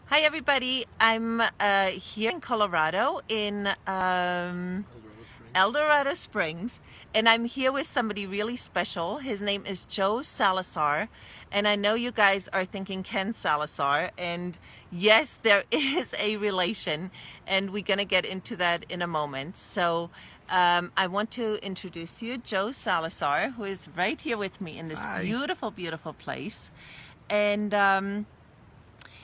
Hi, everybody. I'm here in Colorado in El Dorado Springs, and I'm here with somebody really special. His name is Joe Salazar, and I know you guys are thinking Ken Salazar, and yes, there is a relation, and we're going to get into that in a moment. So I want to introduce to you Joe Salazar, who is right here with me in this Hi. beautiful, beautiful place.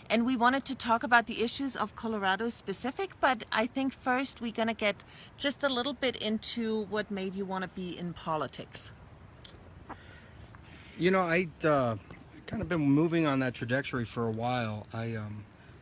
And we wanted to talk about the issues of Colorado specific, but I think first we're going to get just a little bit into what made you want to be in politics. I'd kind of been moving on that trajectory for a while. I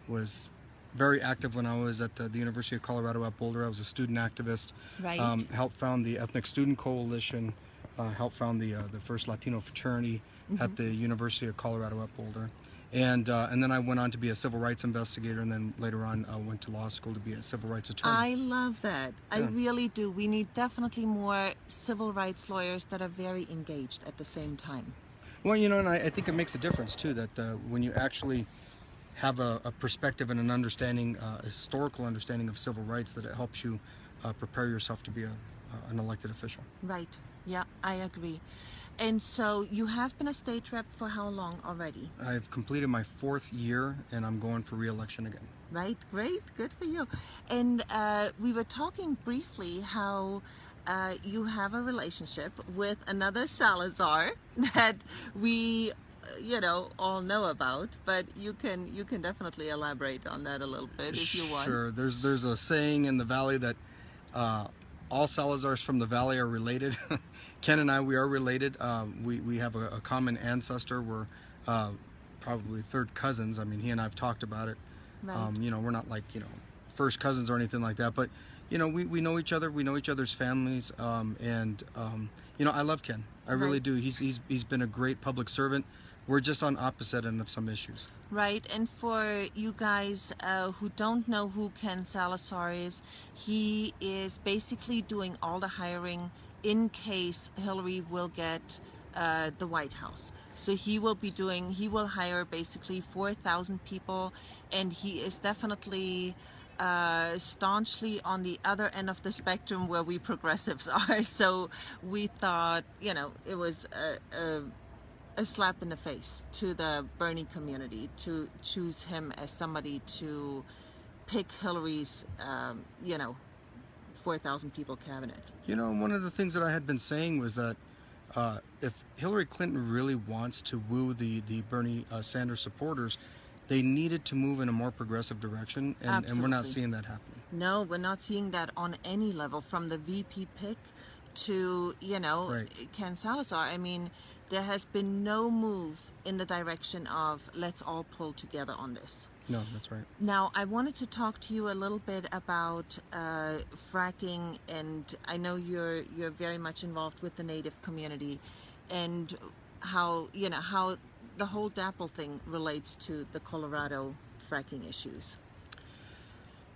was very active when I was at the University of Colorado at Boulder. I was a student activist. Right. Helped found the Ethnic Student Coalition. Helped found the first Latino fraternity at the University of Colorado at Boulder. And then I went on to be a civil rights investigator, and then later on went to law school to be a civil rights attorney. I love that. I really do. We need definitely more civil rights lawyers that are very engaged at the same time. Well, and I think it makes a difference too that when you actually have a perspective and an understanding, a historical understanding of civil rights, that it helps you prepare yourself to be an elected official. Right. Yeah, I agree. And so you have been a state rep for how long already? I've completed my 4th year, and I'm going for re-election again. Right, great, good for you. And we were talking briefly how you have a relationship with another Salazar that we all know about, but you can definitely elaborate on that a little bit if you want. Sure. There's a saying in the valley that all Salazars from the valley are related. Ken and I, we are related. We have a common ancestor. We're probably third cousins. I mean, he and I have talked about it. Right. We're not like, first cousins or anything like that, but we know each other. We know each other's families. I love Ken. I really Right. do. He's been a great public servant. We're just on opposite end of some issues. Right, and for you guys who don't know who Ken Salazar is, he is basically doing all the hiring in case Hillary will get the White House. So he will hire basically 4,000 people, and he is definitely staunchly on the other end of the spectrum where we progressives are. So we thought, it was a slap in the face to the Bernie community to choose him as somebody to pick Hillary's, 4,000 people cabinet. One of the things that I had been saying was that if Hillary Clinton really wants to woo the Bernie Sanders supporters, they needed to move in a more progressive direction, and we're not seeing that happening. No, we're not seeing that on any level, from the VP pick to, Right. Ken Salazar. I mean, there has been no move in the direction of let's all pull together on this. No, that's right. Now, I wanted to talk to you a little bit about fracking, and I know you're very much involved with the Native community, and how the whole DAPL thing relates to the Colorado fracking issues.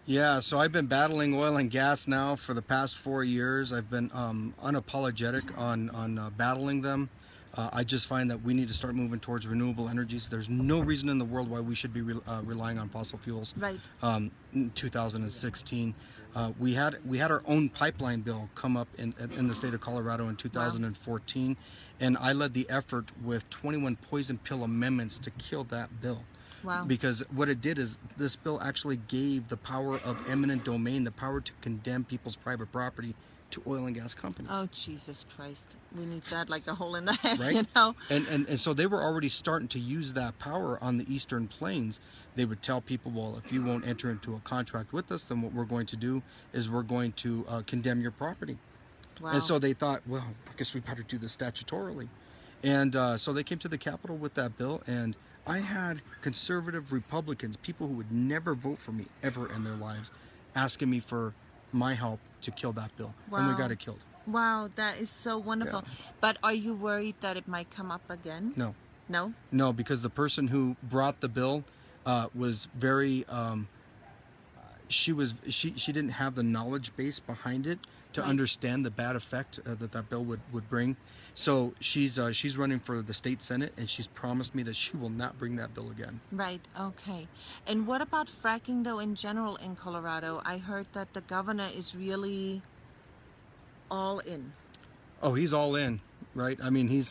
Yeah, so I've been battling oil and gas now for the past 4 years. I've been unapologetic on battling them. I just find that we need to start moving towards renewable energies. There's no reason in the world why we should be relying on fossil fuels. Right. In 2016, we had our own pipeline bill come up in the state of Colorado in 2014, wow. And I led the effort with 21 poison pill amendments to kill that bill. Wow. Because what it did is this bill actually gave the power of eminent domain, the power to condemn people's private property, to oil and gas companies. Oh, Jesus Christ. We need that like a hole in the head, right? And so they were already starting to use that power on the Eastern Plains. They would tell people, well, if you won't enter into a contract with us, then what we're going to do is we're going to condemn your property. Wow. And so they thought, well, I guess we better do this statutorily. And so they came to the Capitol with that bill, and I had conservative Republicans, people who would never vote for me ever in their lives, asking me for my help to kill that bill. Wow. And we got it killed. Wow, that is so wonderful. Yeah. But are you worried that it might come up again? No. No? No, because the person who brought the bill was very, she didn't have the knowledge base behind it to Right. understand the bad effect that bill would bring. So she's running for the state senate, and she's promised me that she will not bring that bill again. Right, okay. And what about fracking though in general in Colorado? I heard that the governor is really all in. Oh, he's all in, right? I mean,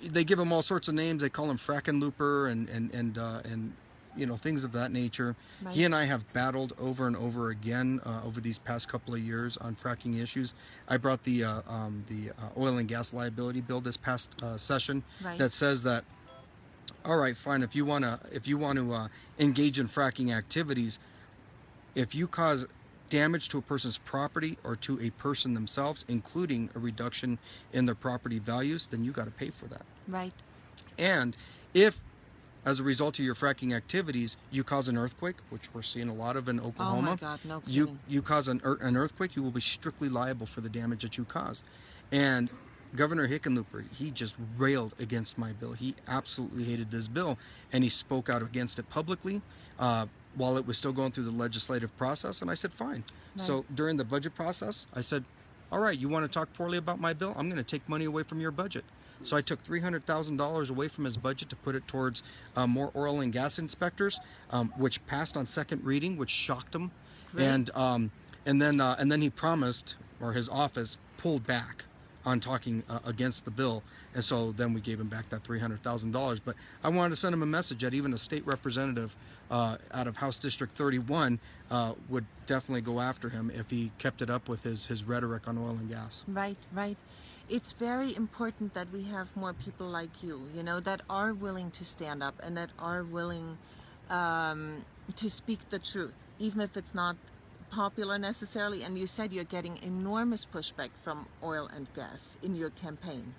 they give him all sorts of names. They call him Fracking Looper and you know, things of that nature. Right. He and I have battled over and over again over these past couple of years on fracking issues. I brought the oil and gas liability bill this past session Right. that says that, all right, fine, if you want to engage in fracking activities, if you cause damage to a person's property or to a person themselves, including a reduction in their property values, then you got to pay for that. Right. And if, as a result of your fracking activities, you cause an earthquake, which we're seeing a lot of in Oklahoma. Oh my God, no kidding. You cause an earthquake, you will be strictly liable for the damage that you caused. And Governor Hickenlooper, he just railed against my bill. He absolutely hated this bill, and he spoke out against it publicly while it was still going through the legislative process. And I said, fine. Right. So during the budget process, I said, all right, you want to talk poorly about my bill? I'm going to take money away from your budget. So I took $300,000 away from his budget to put it towards more oil and gas inspectors, which passed on second reading, which shocked him. Great. And then he promised, or his office pulled back on talking against the bill, and so then we gave him back that $300,000. But I wanted to send him a message that even a state representative out of House District 31 would definitely go after him if he kept it up with his rhetoric on oil and gas. Right, right. It's very important that we have more people like you, you know, that are willing to stand up and that are willing to speak the truth, even if it's not popular necessarily. And you said you're getting enormous pushback from oil and gas in your campaign.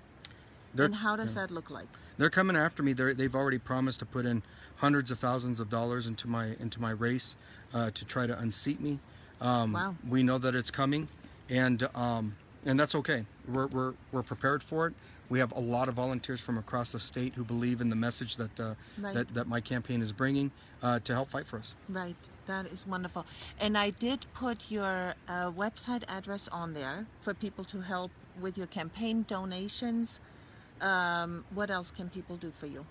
And how does that look like? They're coming after me. They've already promised to put in hundreds of thousands of dollars into my race to try to unseat me. Wow. We know that it's coming, and that's okay. We're prepared for it. We have a lot of volunteers from across the state who believe in the message that Right. that my campaign is bringing to help fight for us. Right, that is wonderful. And I did put your website address on there for people to help with your campaign donations. What else can people do for you?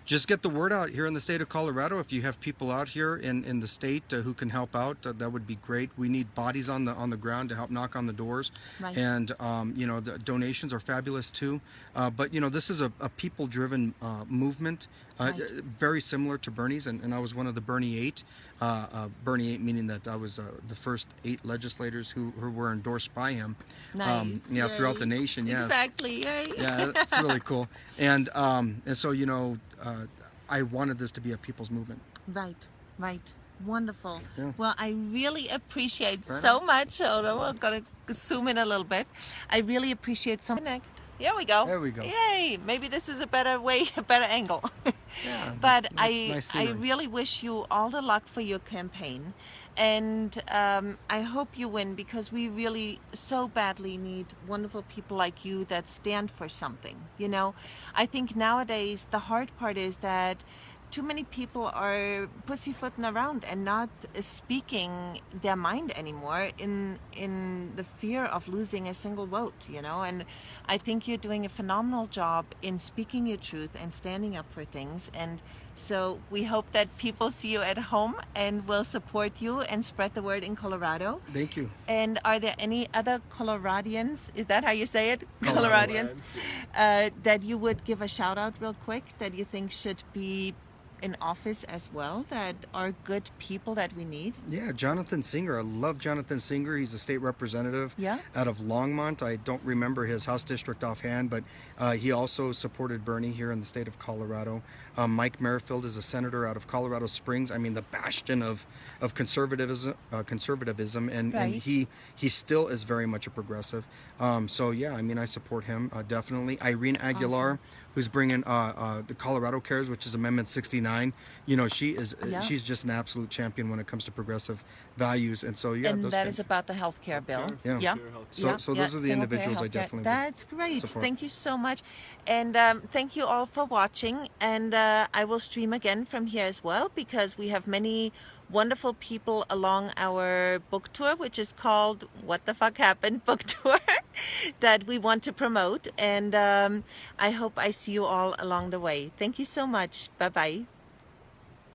Just get the word out here in the state of Colorado. If you have people out here in the state who can help out, that would be great. We need bodies on the ground to help knock on the doors. Right. And you know, the donations are fabulous too. But you know, this is a people-driven movement, Right. very similar to Bernie's. And I was one of the Bernie 8. Bernie 8 meaning that I was the first 8 legislators who were endorsed by him. Nice. Yeah, Yay. throughout the nation. Yes. Exactly. Yay. Yeah, that's really cool. And so, you know, I wanted this to be a people's movement. Right, right. Wonderful. Yeah. Well, I really appreciate Right so much. Hold on, I'm going to zoom in a little bit. I really appreciate so much. Here we go. There we go. Yay. Maybe this is a better way, a better angle. Yeah, But nice I scenery. really wish you all the luck for your campaign. And I hope you win, because we really so badly need wonderful people like you that stand for something. You know, I think nowadays the hard part is that too many people are pussyfooting around and not speaking their mind anymore in the fear of losing a single vote, you know. And I think you're doing a phenomenal job in speaking your truth and standing up for things. And so we hope that people see you at home and will support you and spread the word in Colorado. Thank you. And are there any other Coloradians, is that how you say it? Coloradians. That you would give a shout out real quick that you think should be in office as well, that are good people that we need? Yeah, Jonathan Singer. I love Jonathan Singer. He's a state representative Yeah. out of Longmont. I don't remember his House district offhand, but he also supported Bernie here in the state of Colorado. Mike Merrifield is a senator out of Colorado Springs. I mean, the bastion of conservatism, and Right. he still is very much a progressive. So yeah, I mean, I support him definitely. Irene Aguilar, who's bringing the Colorado Cares, which is Amendment 69. You know, she's just an absolute champion when it comes to progressive values. And so yeah, And those that can- is about the healthcare bill. Yeah. Yeah. So those are the single-payer individuals I healthcare. definitely would That's great. support. Thank you so much. And thank you all for watching. And I will stream again from here as well, because we have many wonderful people along our book tour, which is called What the Fuck Happened Book Tour, that we want to promote. And I hope I see you all along the way. Thank you so much. Bye-bye.